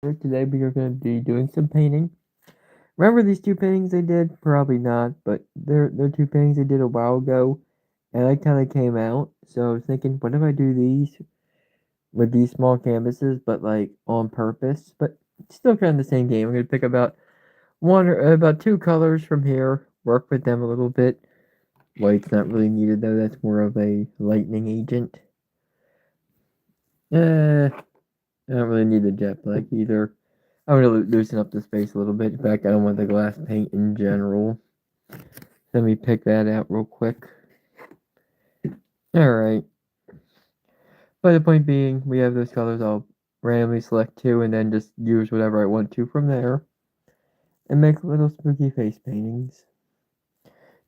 So today we are going to be doing some painting. Remember these two paintings I did? Probably not, but they're two paintings I did a while ago, and I liked how they came out. So I was thinking, what if I do these with these small canvases, but like on purpose? But still kind of the same game. I'm going to pick about about two colors from here, work with them a little bit. White's not really needed though. That's more of a lightning agent. I don't really need the jet black either. I'm gonna loosen up the space a little bit. In fact, I don't want the glass paint in general. Let me pick that out real quick. Alright. But the point being, we have those colors. I'll randomly select two and then just use whatever I want to from there. And make little spooky face paintings.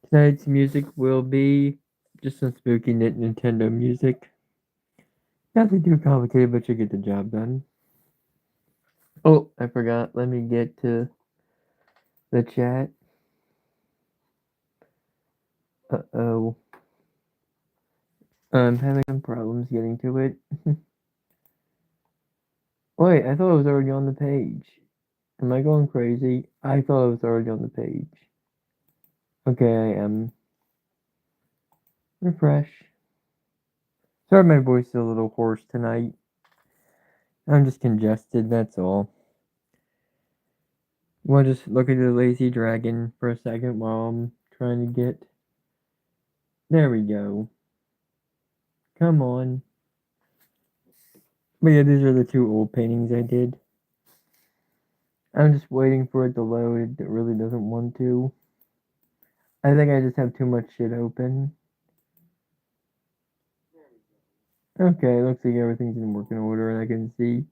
Tonight's music will be just some spooky Nintendo music. Nothing too complicated, but should get the job done. Oh, I forgot. Let me get to the chat. Uh-oh. I'm having some problems getting to it. Wait, I thought it was already on the page. Am I going crazy? I thought it was already on the page. Okay, I am. Refresh. Sorry, my voice is a little hoarse tonight. I'm just congested, that's all. We'll just look at the lazy dragon for a second while I'm trying to get... There we go. Come on. But yeah, these are the two old paintings I did. I'm just waiting for it to load. It really doesn't want to. I think I just have too much shit open. Okay, looks like everything's in working order and I can see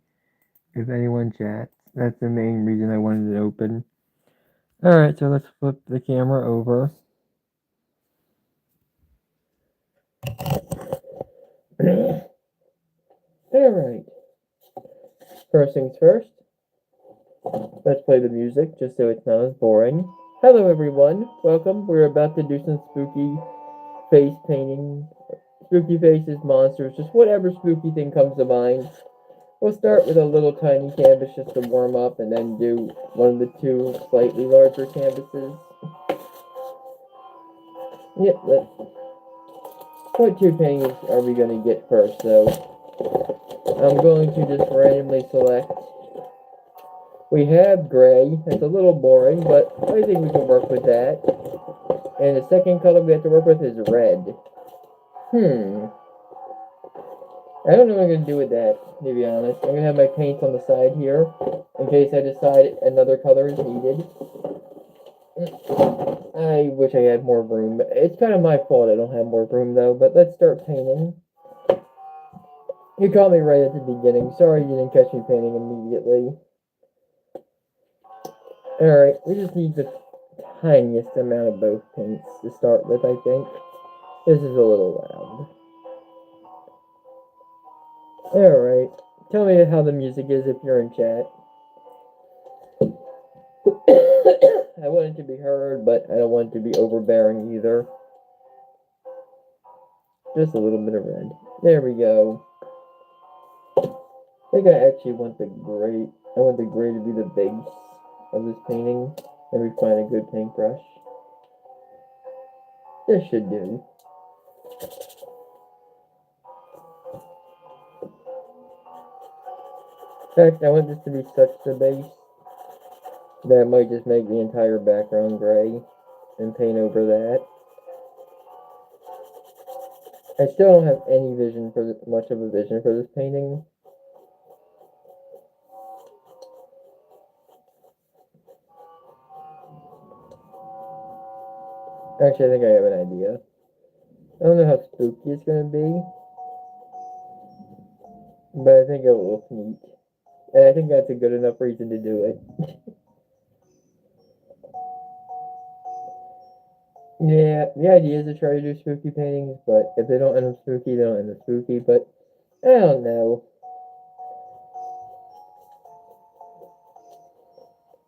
if anyone chats. That's the main reason I wanted it open. Alright, so let's flip the camera over. Alright. First things first, let's play the music just so it's not as boring. Hello everyone, welcome. We're about to do some spooky face painting. Spooky faces, monsters, just whatever spooky thing comes to mind. We'll start with a little tiny canvas just to warm up and then do one of the two slightly larger canvases. Yep, what two paintings are we going to get first though? I'm going to just randomly select. We have gray. It's a little boring, but I think we can work with that. And the second color we have to work with is red. I don't know what I'm going to do with that, to be honest. I'm going to have my paints on the side here, in case I decide another color is needed. I wish I had more room. It's kind of my fault I don't have more room, though, but let's start painting. You caught me right at the beginning. Sorry you didn't catch me painting immediately. Alright, we just need the tiniest amount of both paints to start with, I think. This is a little loud. Alright, tell me how the music is if you're in chat. I want it to be heard, but I don't want it to be overbearing either. Just a little bit of red. There we go. I think I actually want the gray. I want the gray to be the base of this painting. Let me find a good paintbrush. This should do. In fact, I want this to be such the base that I might just make the entire background gray and paint over that. I still don't have any vision for much of a vision for this painting. Actually, I think I have an idea. I don't know how spooky it's going to be, but I think it will look neat. And I think that's a good enough reason to do it. Yeah, the idea is to try to do spooky paintings, but if they don't end up spooky, they don't end up spooky, but I don't know.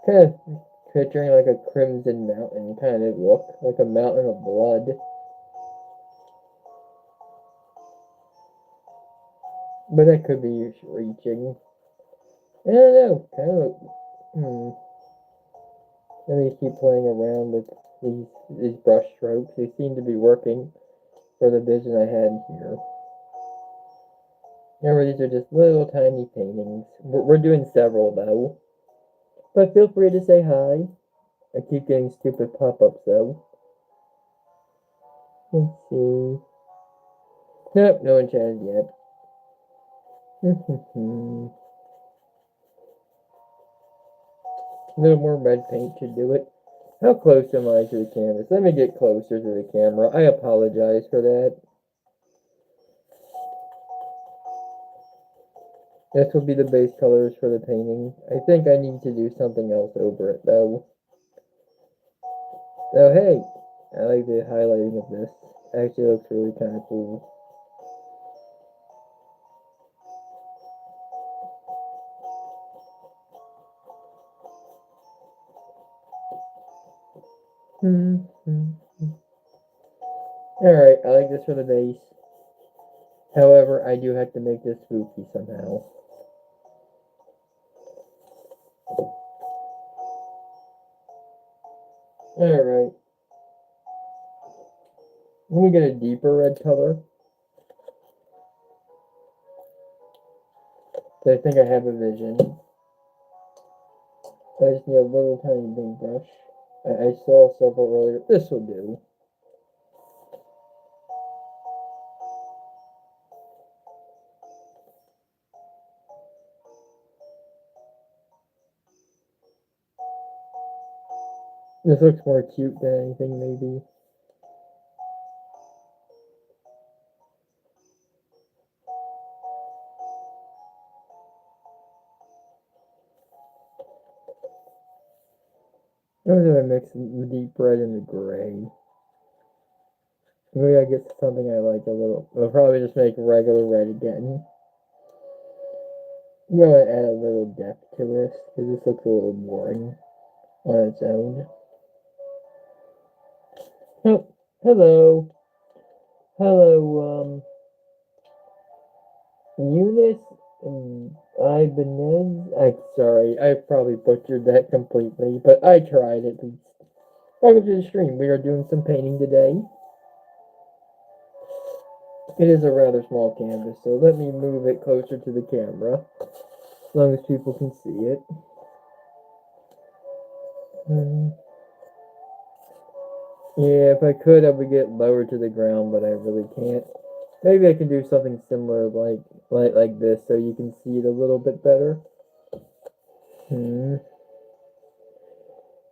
Kind of picturing like a crimson mountain kind of look, like a mountain of blood. But that could be reaching. I don't know. Kind of. Let me keep playing around with these brush strokes. They seem to be working for the vision I had here. Remember, these are just little tiny paintings. We're doing several though. But feel free to say hi. I keep getting stupid pop-ups though. Let's see. Nope, no one chatted yet. A little more red paint should do it. How close am I to the canvas? Let me get closer to the camera. I apologize for that. This will be the base colors for the painting. I think I need to do something else over it though. Oh hey, I like the highlighting of this. Actually looks really kind of cool. Alright, I like this for the base. However, I do have to make this spooky somehow. Alright. Let me get a deeper red color. So I think I have a vision. I just need a little tiny paintbrush. I saw several earlier. This will do. This looks more cute than anything, maybe. What if I mix the deep red and the gray? Maybe I get something I like a little. I'll probably just make regular red again. I'm going to add a little depth to this, because this looks a little boring on its own. Oh, hello. Hello, Eunice Ibanez. I'm sorry, I probably butchered that completely, but I tried at least. Welcome to the stream. We are doing some painting today. It is a rather small canvas, so let me move it closer to the camera, as long as people can see it. Yeah, if I could, I would get lower to the ground, but I really can't. Maybe I can do something similar, like this, so you can see it a little bit better.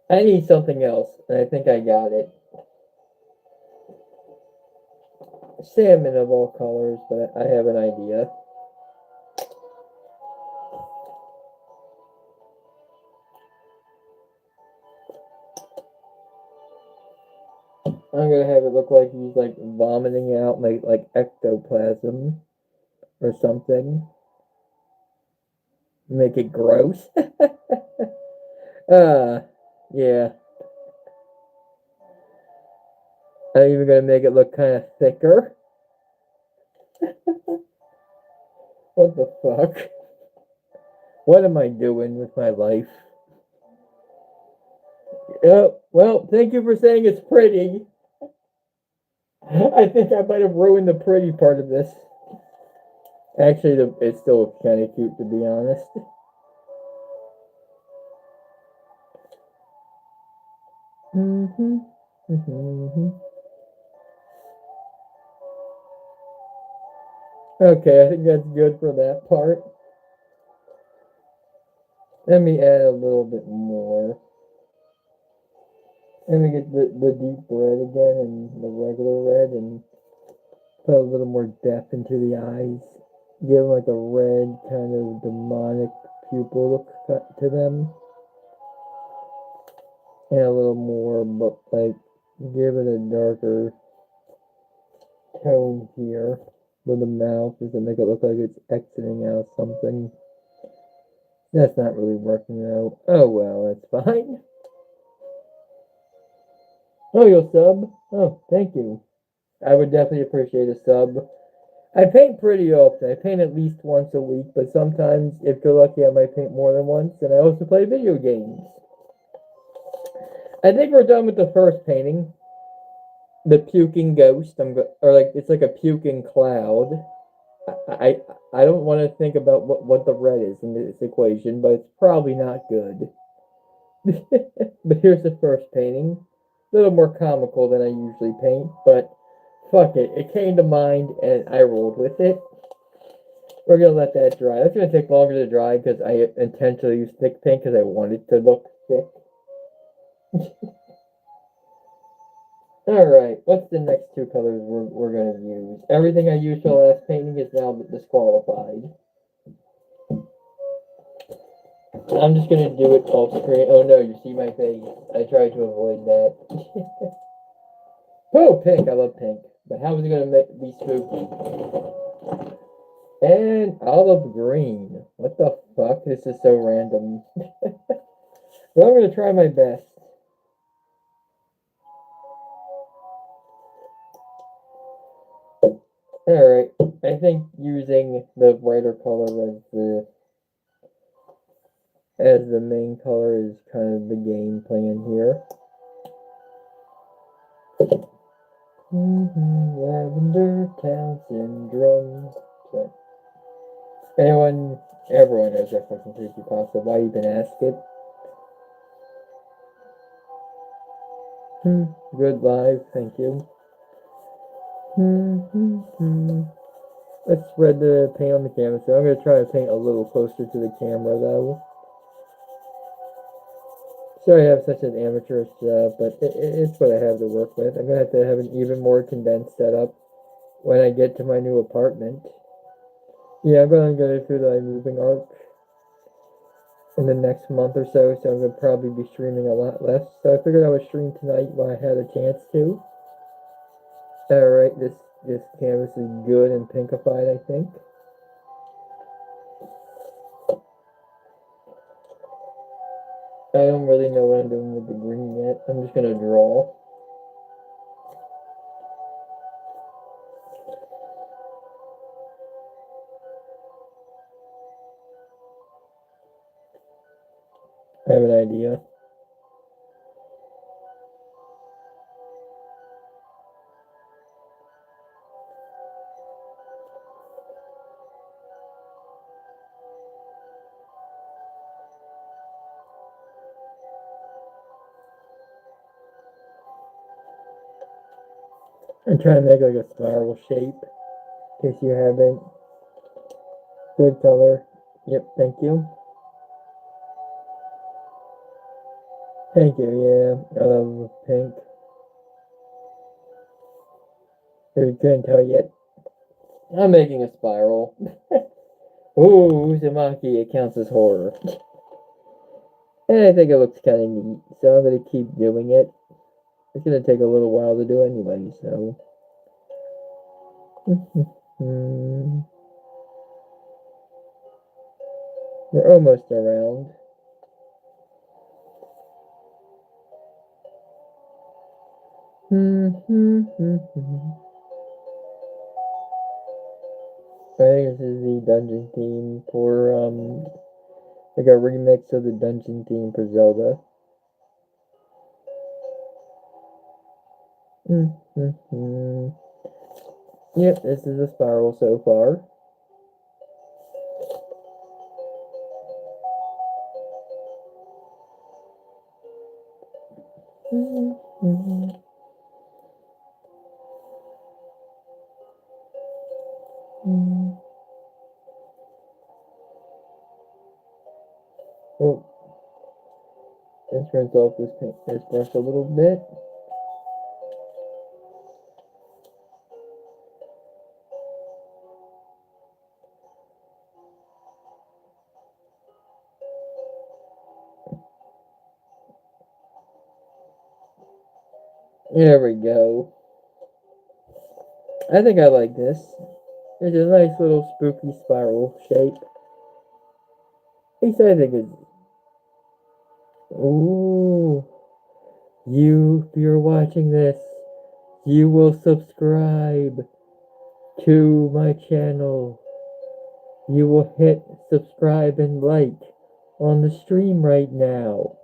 I need something else, and I think I got it. Salmon of all colors, but I have an idea. I'm gonna have it look like he's like vomiting out like ectoplasm or something. Make it gross. Yeah. I'm even gonna make it look kind of thicker. What the fuck? What am I doing with my life? Oh, well, thank you for saying it's pretty. I think I might have ruined the pretty part of this. Actually, it's still kind of cute, to be honest. Okay, I think that's good for that part. Let me add a little bit more. Let me get the deep red again and the regular red and put a little more depth into the eyes. Give like a red kind of demonic pupil look to them. And a little more, but like give it a darker tone here with the mouth, just to make it look like it's exiting out something. That's not really working out. Oh well, that's fine. Oh, you'll sub? Oh, thank you. I would definitely appreciate a sub. I paint pretty often. I paint at least once a week, but sometimes, if you're lucky, I might paint more than once. And I also play video games. I think we're done with the first painting, the puking ghost. Or like it's like a puking cloud. I I don't want to think about what the red is in this equation, but it's probably not good. But here's the first painting. A little more comical than I usually paint, but fuck it. It came to mind and I rolled with it. We're gonna let that dry. That's gonna take longer to dry because I intentionally used thick paint because I want it to look thick. Alright, what's the next two colors we're gonna use? Everything I used for the last painting is now disqualified. I'm just gonna do it off screen. Oh no, you see my face. I tried to avoid that. Oh, pink. I love pink. But how is it gonna be spooky? And olive green. What the fuck? This is so random. But I'm gonna try my best. Alright. I think using the brighter color as the main color is kind of the game plan here. Lavender Town Syndrome. So, everyone knows that fucking creepypasta. Why even ask it? Good live, thank you. Let's spread the paint on the canvas. So I'm going to try to paint a little closer to the camera though. Sorry I have such an amateur setup, but it's what I have to work with. I'm going to have an even more condensed setup when I get to my new apartment. Yeah, I'm going to go through the moving arc in the next month or so, so I'm going to probably be streaming a lot less. So I figured I would stream tonight while I had a chance to. Alright, this canvas is good and pinkified, I think. I don't really know what I'm doing with the green yet. I'm just gonna draw. I have an idea. I'm trying to make like a spiral shape, in case you haven't. Good color. Yep, thank you. Thank you, yeah. I love pink. You couldn't tell yet. I'm making a spiral. Ooh, Uzumaki, it counts as horror. And I think it looks kind of neat, so I'm gonna keep doing it. It's gonna take a little while to do anyway, so. We're almost around. I think this is the dungeon theme for, like a remix of the dungeon theme for Zelda. Yep, this is a spiral so far. Oh, let's rinse off this brush a little bit. There we go. I think I like this. It's a nice little spooky spiral shape. At least I think it's... Ooh. If you're watching this, you will subscribe. to my channel, you will hit subscribe and like on the stream right now.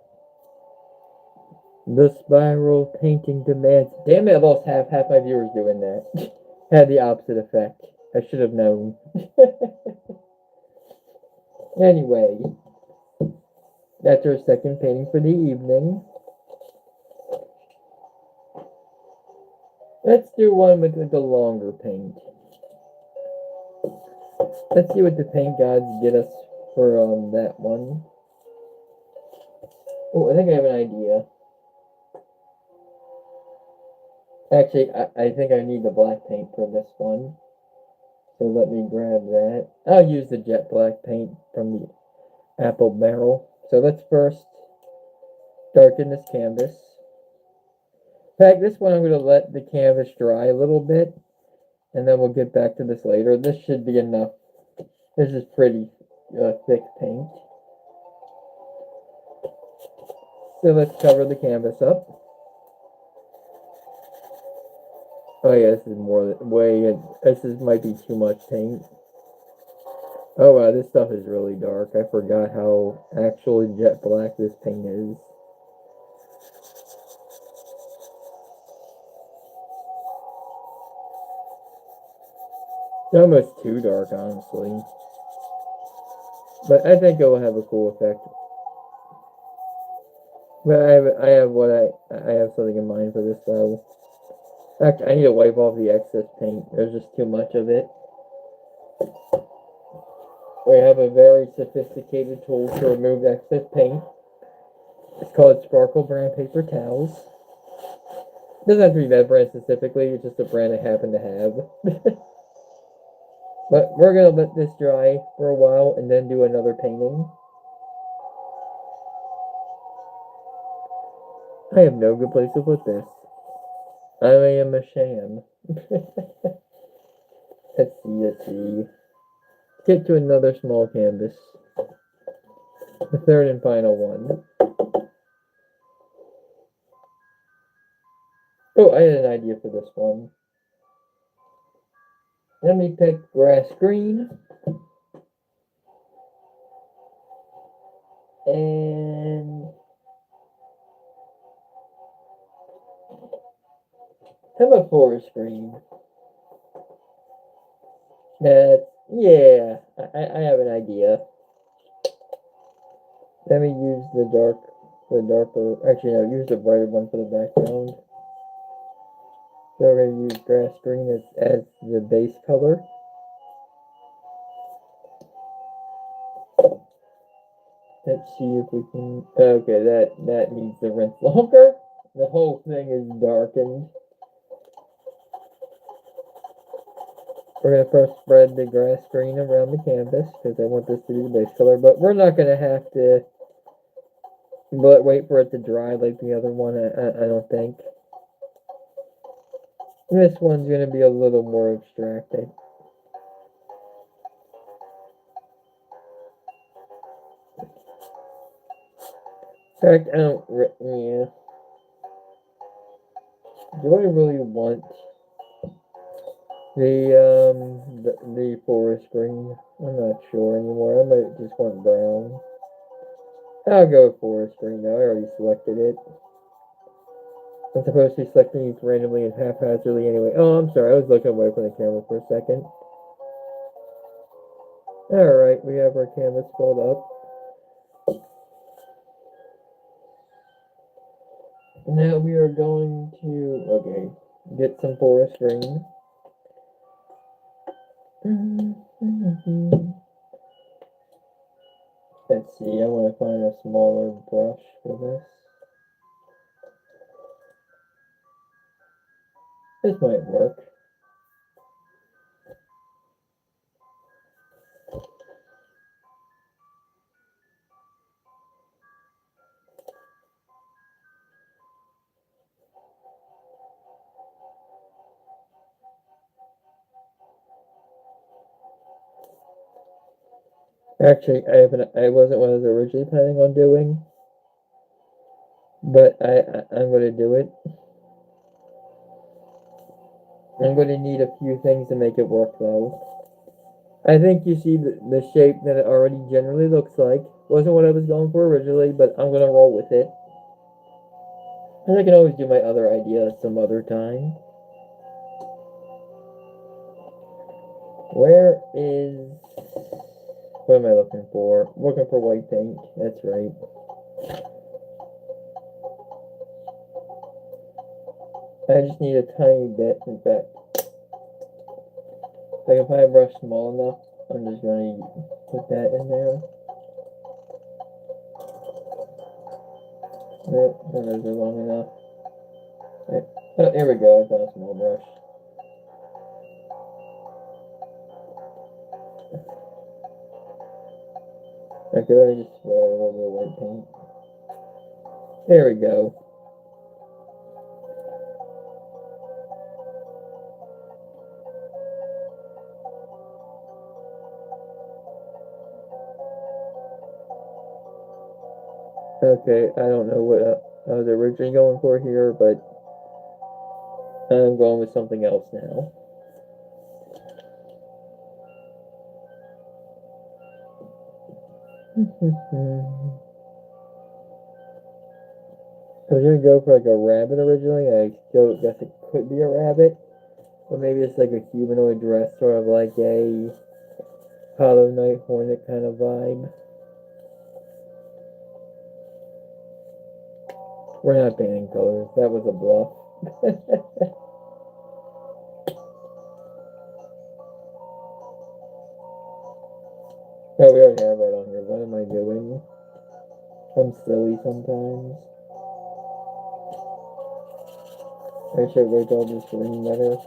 The spiral painting demands. Damn it, I lost half my viewers doing that. Had the opposite effect. I should have known. Anyway, that's our second painting for the evening. Let's do one with the longer paint. Let's see what the paint gods get us for that one. Oh, I think I have an idea. Actually, I think I need the black paint for this one. So let me grab that. I'll use the jet black paint from the apple barrel. So let's first darken this canvas. In fact, this one I'm going to let the canvas dry a little bit, and then we'll get back to this later. This should be enough. This is pretty thick paint. So let's cover the canvas up. Oh yeah, this is might be too much paint. Oh wow, this stuff is really dark. I forgot how actually jet black this paint is. It's almost too dark, honestly. But I think it will have a cool effect. But I have something in mind for this though. In fact, I need to wipe off the excess paint. There's just too much of it. We have a very sophisticated tool to remove excess paint. It's called Sparkle Brand Paper Towels. It doesn't have to be that brand specifically, it's just a brand I happen to have. But we're going to let this dry for a while and then do another painting. I have no good place to put this. I am a sham. Let's see. Get to another small canvas. The third and final one. Oh, I had an idea for this one. Let me pick grass green. And how about forest green? Yeah, I have an idea. Let me use the darker, actually no, use the brighter one for the background. So we're going to use grass green as the base color. Let's see if we can, okay, that needs to rinse longer. The whole thing is darkened. We're going to first spread the grass green around the canvas because I want this to be the base color, but we're not going to have to wait for it to dry like the other one, I don't think. This one's going to be a little more abstracted. In fact, I don't, yeah. Do I really want the forest green? I'm not sure anymore. I might just want brown. I'll go with forest green now. I already selected it. I'm supposed to be selecting these randomly and haphazardly anyway. Oh, I'm sorry. I was looking away from the camera for a second. Alright, we have our canvas filled up. Now we are going to, get some forest green. Let's see, I want to find a smaller brush for this. This might work. Actually, I wasn't what I was originally planning on doing, but I'm going to do it. I'm going to need a few things to make it work though. I think you see the shape that it already generally looks like. Wasn't what I was going for originally, but I'm going to roll with it. And I can always do my other idea some other time. Where is... What am I looking for? Looking for white paint. That's right. I just need a tiny bit, in fact. If I can find a brush small enough, I'm just going to put that in there. Nope, none of those are long enough. Right. Oh, here we go. I found a small brush. Okay, let me just spread a little bit of white paint. There we go. Okay, I don't know what I was originally going for here, but I'm going with something else now. I was gonna go for like a rabbit originally. I still guess it could be a rabbit, or maybe it's like a humanoid dress, sort of like a Hollow Knight Hornet kind of vibe. We're not painting colors. That was a bluff. Oh, we already have that on here. What am I doing? I'm silly sometimes. I should wait till this green better.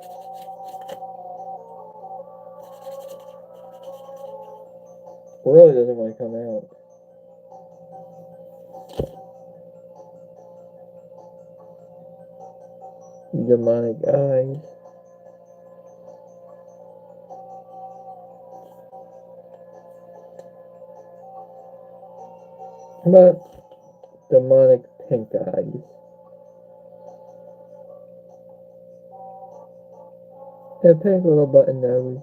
It really doesn't want to come out. Demonic eyes. How about demonic pink eyes? A pink little button nose.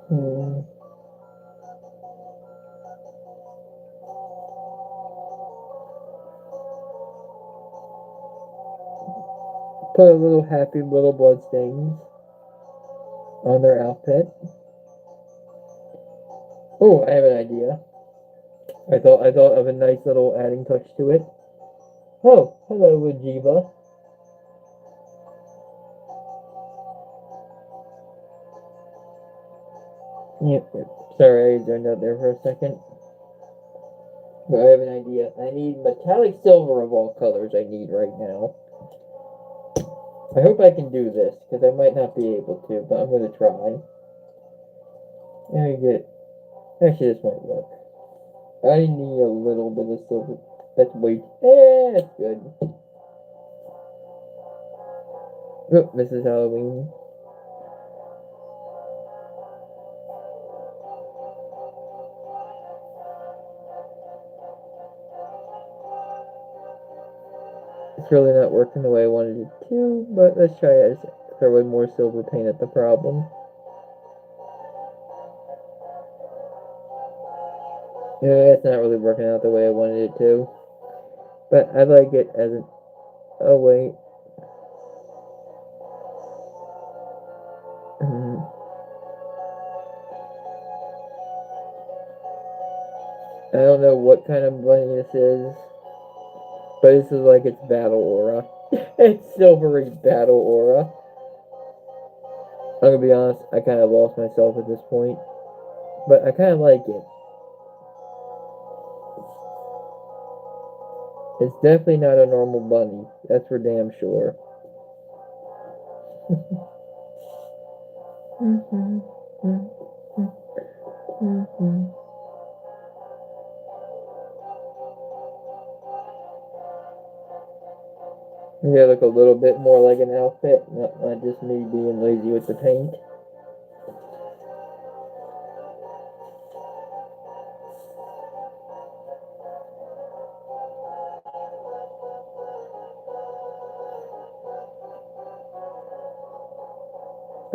Hmm. Put a little happy little bloodstains on their outfit. Oh, I have an idea. I thought of a nice little adding touch to it. Oh, hello, Wajiba. Yep. Sorry, I zoned out there for a second. But I have an idea. I need metallic silver of all colors. I need right now. I hope I can do this because I might not be able to, but I'm gonna try. There you get. Actually, this might work. I need a little bit of silver. That's way. That's good. Oh, Mrs. Halloween. It's really not working the way I wanted it to, but let's try it. Throw in more silver paint at the problem. Yeah, it's not really working out the way I wanted it to. But I like it as an... Oh, wait. I don't know what kind of bunny this is, but this is like its battle aura. It's silvery battle aura. I'm gonna be honest, I kind of lost myself at this point, but I kind of like it. It's definitely not a normal bunny, that's for damn sure. Yeah, look a little bit more like an outfit, not just me being lazy with the paint.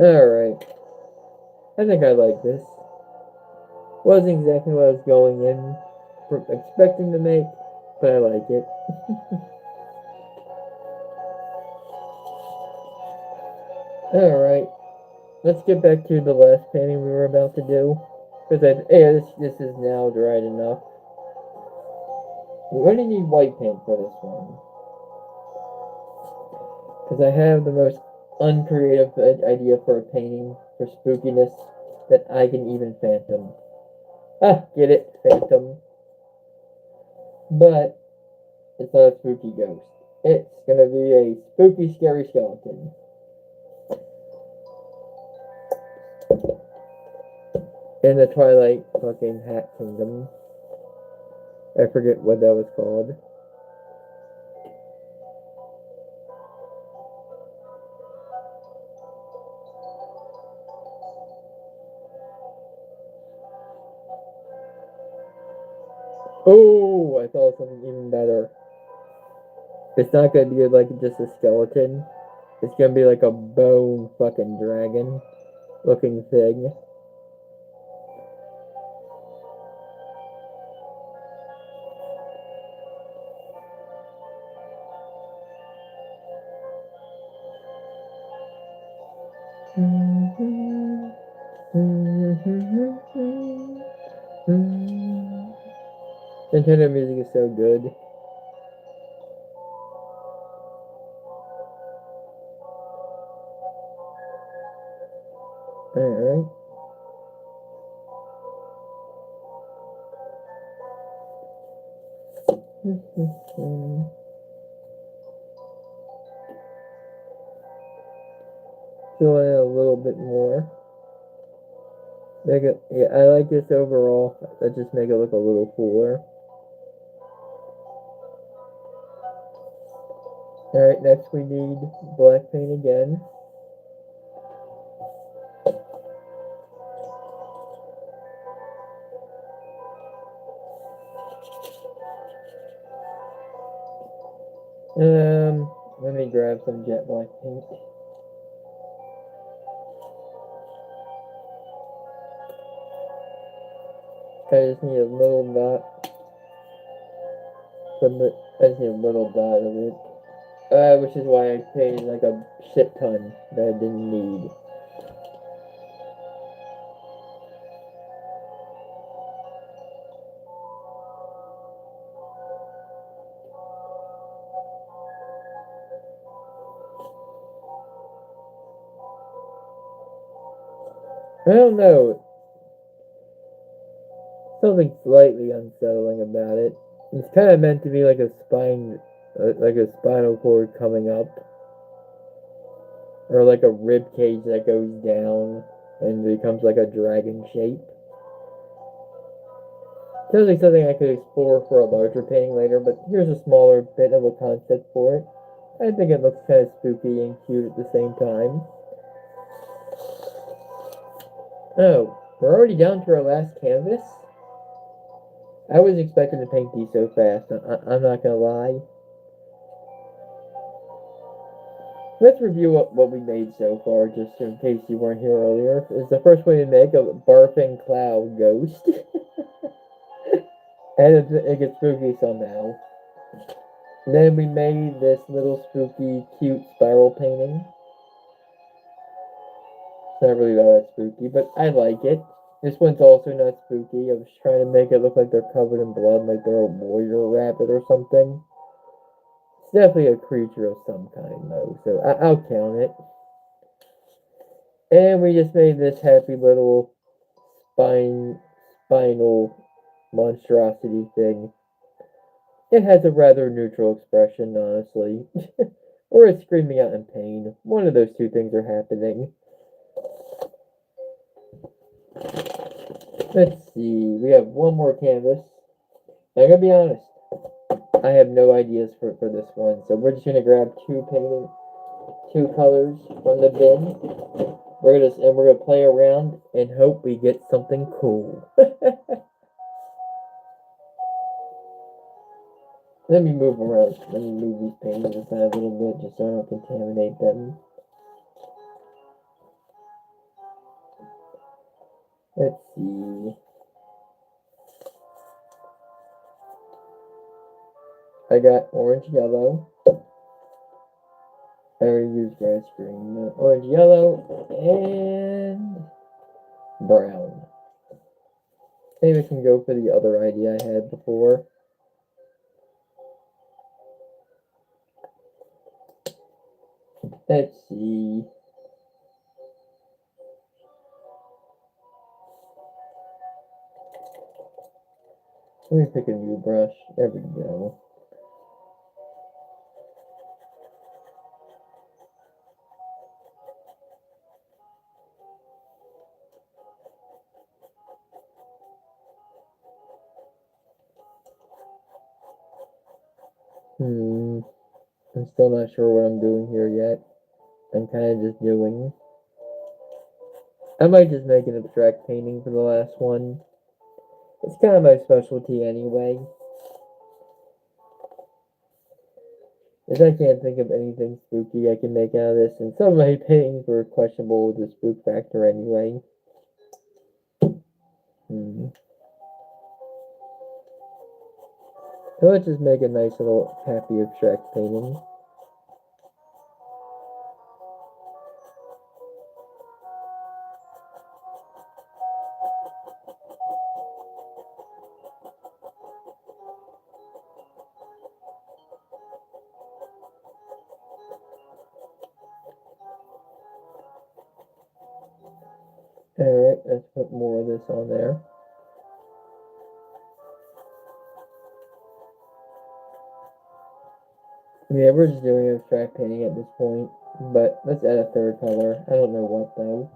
Alright. I think I like this. Wasn't exactly what I was going in expecting to make, but I like it. Alright. Let's get back to the last painting we were about to do. Because this is now dried enough. We're going to need white paint for this one. Because I have the most uncreative idea for a painting for spookiness that I can even phantom. Ah, get it? Phantom. But it's not a spooky ghost. It's gonna be a spooky, scary skeleton. In the Twilight fucking Hat Kingdom. I forget what that was called. Oh, I thought of something even better. It's not gonna be like just a skeleton. It's gonna be like a bone fucking dragon looking thing. Nintendo music is so good. Alright. Fill in a little bit more. Make it, yeah, I like this overall. Let's just make it look a little cooler. Alright, next we need black paint again. Let me grab some jet black paint. I just need a little dot. I just need a little dot of it. Which is why I paid like a shit ton that I didn't need. I don't know. Something slightly unsettling about it. It's kind of meant to be like a like a spinal cord coming up. Or like a rib cage that goes down and becomes like a dragon shape. Sounds like something I could explore for a larger painting later, but here's a smaller bit of a concept for it. I think it looks kind of spooky and cute at the same time. Oh, we're already down to our last canvas? I was expecting to paint these so fast, I'm not gonna lie. Let's review what we made so far, just in case you weren't here earlier. It's the first way to make a barfing cloud ghost. And it gets spooky somehow. Then we made this little spooky, cute spiral painting. It's not really that spooky, but I like it. This one's also not spooky. I was trying to make it look like they're covered in blood, like they're a warrior rabbit or something. It's definitely a creature of some kind, though, so I'll count it. And we just made this happy little spinal monstrosity thing. It has a rather neutral expression, honestly. Or it's screaming out in pain. One of those two things are happening. Let's see. We have one more canvas. I'm gonna be honest. I have no ideas for this one, so we're just gonna grab two colors from the bin. We're gonna play around and hope we get something cool. Let me move around. Let me move these paintings aside a little bit just so I don't contaminate them. Let's see. I got orange, yellow. I already used grass green. Orange, yellow, and brown. Maybe I can go for the other idea I had before. Let's see. Let me pick a new brush. There we go. I'm still not sure what I'm doing here yet. I'm kind of just doing. I might just make an abstract painting for the last one. It's kind of my specialty anyway. If I can't think of anything spooky I can make out of this, and some of my paintings were questionable with the spook factor anyway. So let's just make a nice little happy abstract painting. Alright, let's put more of this on there. Yeah, we're just doing abstract painting at this point, but let's add a third color. I don't know what though.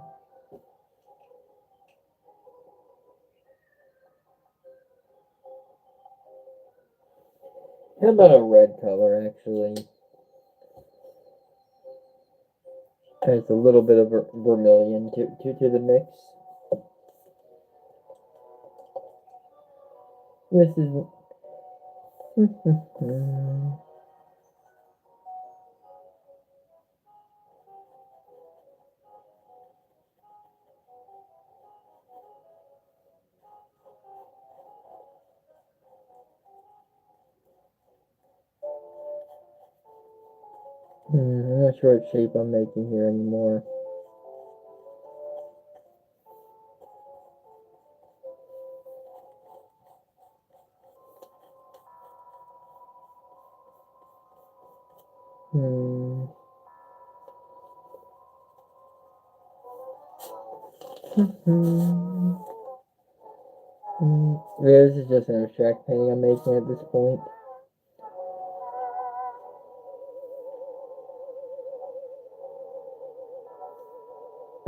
How about a red color actually? Adds a little bit of vermilion to the mix. This is I'm not sure what shape I'm making here anymore. Yeah, this is just an abstract painting I'm making at this point.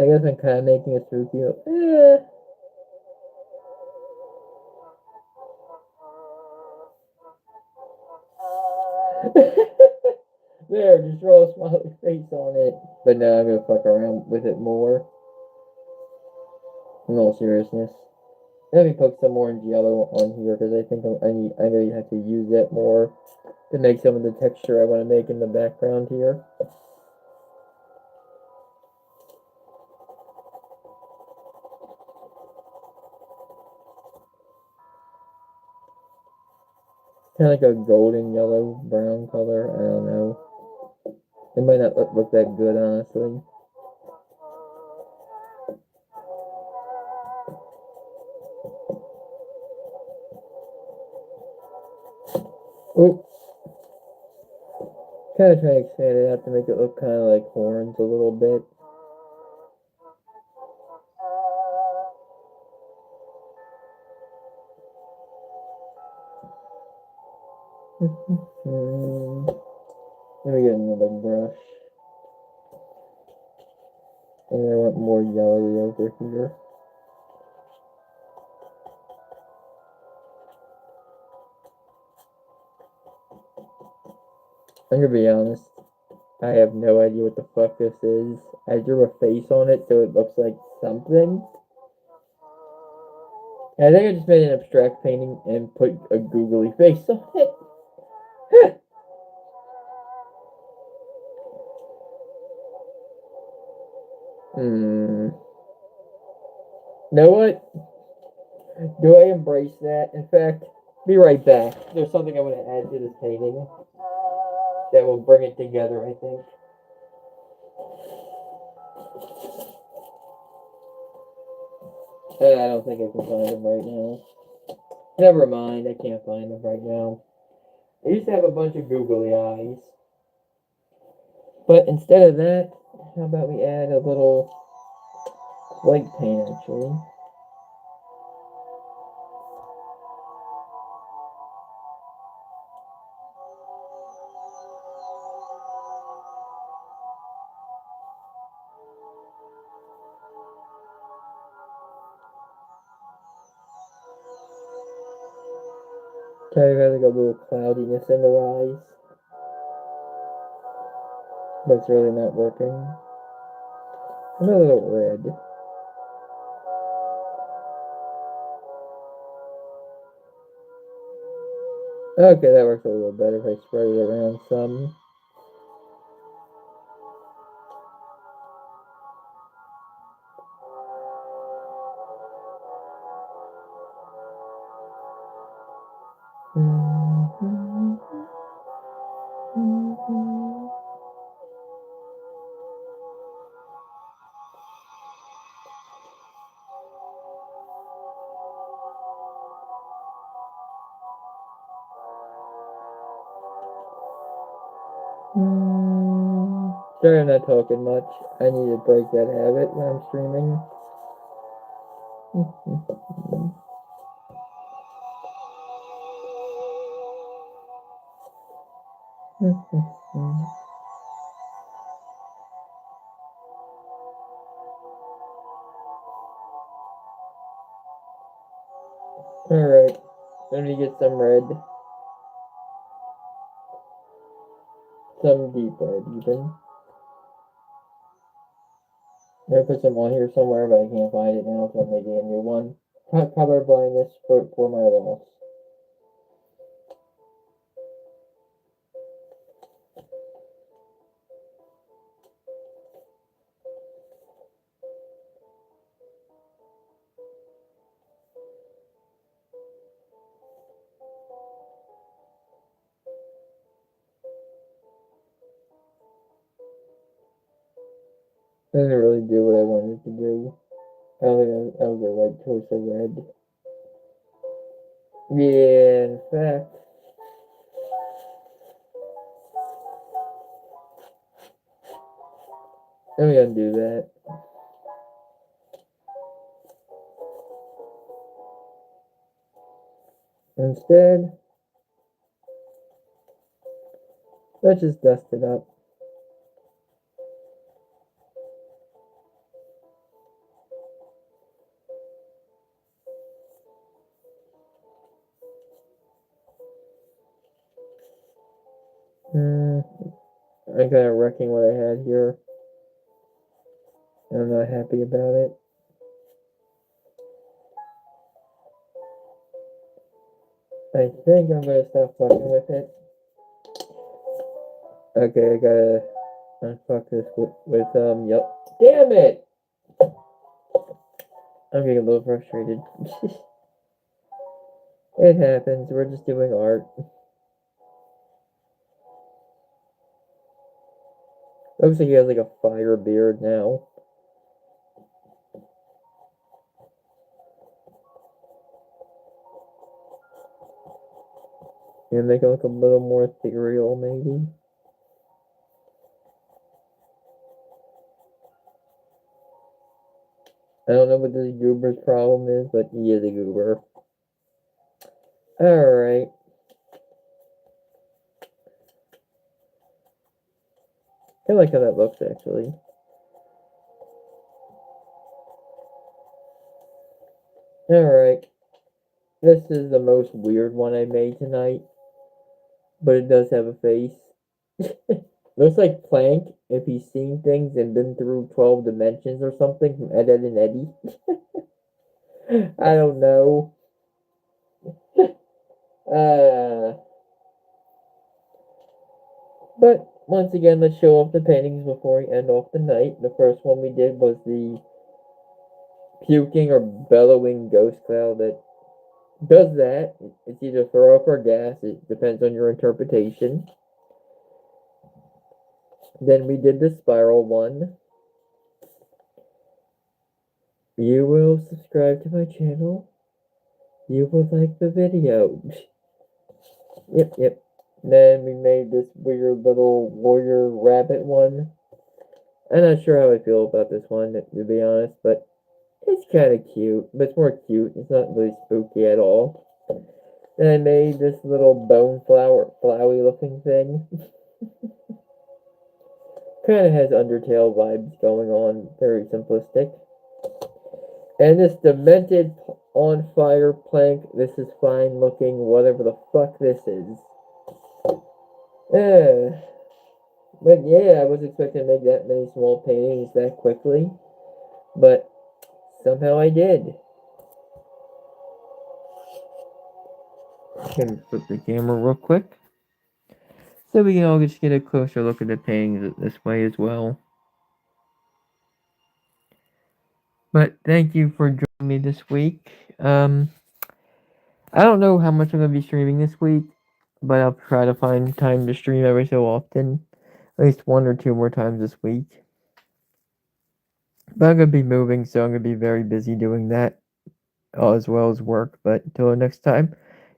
I guess I'm kind of making a spooky. There, just draw a smiley face on it. But no, I'm gonna fuck around with it more. In all seriousness. Let me put some orange yellow on here because I think I know you have to use that more to make some of the texture I want to make in the background here. Kind of like a golden yellow brown color. I don't know. It might not look that good, honestly. Oh, kind of trying to expand it out to make it look kind of like horns a little bit. Let me get another brush. And I want more yellowy over here. I'm gonna be honest. I have no idea what the fuck this is. I drew a face on it so it looks like something. I think I just made an abstract painting and put a googly face on it. Know what? Do I embrace that? In fact, be right back. There's something I want to add to this painting that will bring it together, I think. I don't think I can find them right now. Never mind, I can't find them right now. I used to have a bunch of googly eyes. But instead of that, how about we add a little white paint, actually. Kind of like a little cloudiness in their eyes. But it's really not working. I'm a little red. Okay, that works a little better if I spread it around some. Sorry I'm not talking much. I need to break that habit when I'm streaming. Alright, let me get some red. Some deep red, even. I'm gonna put some on here somewhere, but I can't find it now, so I'm making a new one. Color blindness for my loss. Doesn't really do what I wanted to do. I don't think that was the right choice of red. Yeah, in fact. Let me undo that. Instead, let's just dust it up. I'm kind of wrecking what I had here. I'm not happy about it. I think I'm gonna stop fucking with it. Okay, I gotta unfuck this with yep. Damn it! I'm getting a little frustrated. It happens, we're just doing art. Looks like he has like a fire beard now. Yeah, make it look a little more ethereal, maybe. I don't know what this goober's problem is, but he is a goober. Alright. I like how that looks, actually. Alright. This is the most weird one I made tonight. But it does have a face. Looks like Plank if he's seen things and been through 12 dimensions or something from Ed, Edd and Eddy. I don't know. But once again, let's show off the paintings before we end off the night. The first one we did was the puking or bellowing ghost cloud that does that. It's either throw up or gas. It depends on your interpretation. Then we did the spiral one. You will subscribe to my channel. You will like the video. Yep. Then we made this weird little warrior rabbit one. I'm not sure how I feel about this one, to be honest, but it's kind of cute. But it's more cute. It's not really spooky at all. Then I made this little bone flowy looking thing. Kind of has Undertale vibes going on. Very simplistic. And this demented on fire plank. This is fine looking. Whatever the fuck this is. But yeah, I was expecting to make that many small paintings that quickly. But somehow I did. Let me flip the camera real quick, so we can all just get a closer look at the paintings this way as well. But thank you for joining me this week. I don't know how much I'm going to be streaming this week, but I'll try to find time to stream every so often. At least 1 or 2 more times this week. But I'm going to be moving, so I'm going to be very busy doing that, as well as work. But until next time,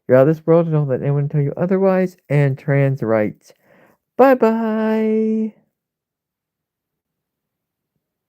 you're out of this world and don't let anyone tell you otherwise, and trans rights. Bye bye!